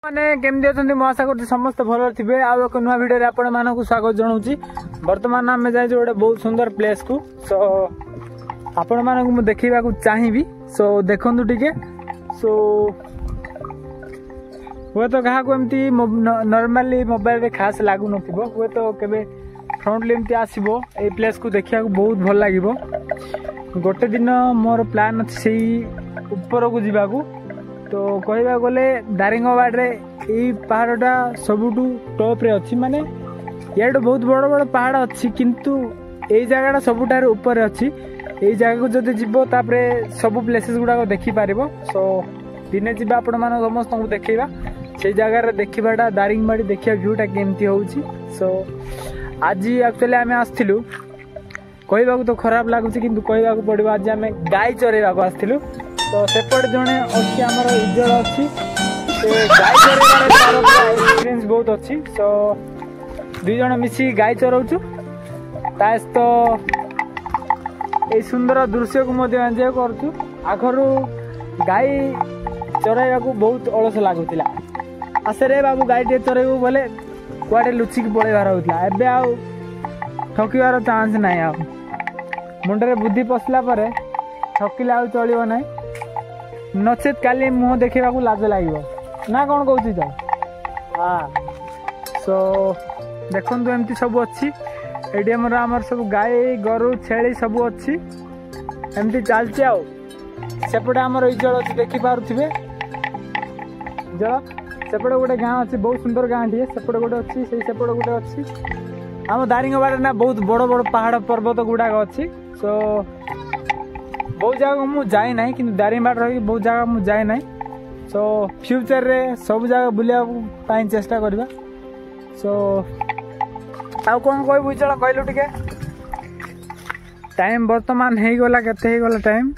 मैंने केमती अच्छा मैं आशा कर समस्त भल थे आउ एक नुआ भिडियो आपण मानक स्वागत जनाऊँ। बर्तमान आम जाए गोटे बहुत सुंदर प्लेस को सो आपण मानक मुझे देखा चाहिए सो देखु टे सो हे तो क्या एमती नॉर्मली मोबाइल रे खास लागू न हे तो केबे फ्रंटली एमती आसो ये प्लेस को देखा बहुत भल लगे। गोटे दिन मोर प्लान अच्छे से ऊपर को जावाक तो कहवा गले दारिंगबाड़ रे यही पहाड़टा सबुठू टॉप रे अच्छी माने ये बहुत बड़ बड़ पहाड़ अच्छी किंतु यही जगह सबुठार ऊपर अच्छी यही जगह को जब जीव तापरे सब प्लेसेस गुड़ाक देखिपार सो दिने जी आपण मान समस्त देखा से जगार देखाटा दारिंगबाड़ी देखा भ्यूटा केमती होची। सो आज एक्चुअली आम आसलु कहवा तो खराब लगुच कि कहवा पड़ो आज आम गाई चरेवाक आसलु तो सेपट जड़े अच्छी आमर इज्जत अच्छी गाई चरेबार एक्सपीरियंस बहुत अच्छी। सो दुई जन मिसी गाई चराऊँ तास तो ये सुंदर दृश्य को एंजॉय करूँ। आखरु गाई चराइबा बहुत अलस लगुला आसरे बाबू गाई टे चरेबू बोले कुआडे लुचिक पलैबार होता एबे आउ ठकिबार चांस ना आ मुंडे बुद्धि पशला पर ठकिले आउ चलो ना नचेत काली मुह देखा लाज लगे ना कौन कौच तो हाँ। सो देखु एमती सब अच्छी ये आमर सब गाई गोरु छेली सब अच्छी एमती चलती आउपटे आमर इजल अच्छी देखिपे इजल सेपटे गोटे गाँ अच्छी बहुत सुंदर गाँ टे सेपटे गोटे अच्छी से सेपटे गोटे अच्छी आम दारिंगबाड़ ना बहुत बड़ बड़ पहाड़ पर्वत गुड़ाक अच्छी। सो बहुत जगह मुझे जाए ना कि दारिंगबाड़ रही बहुत जगह मुझे जाए ना। सो फ्यूचर रे सब जगह बुलाया चेष्टा करवा। सो आउ कौन कह चल कहलु टे टाइम बर्तमान हो गला केते हो गला टाइम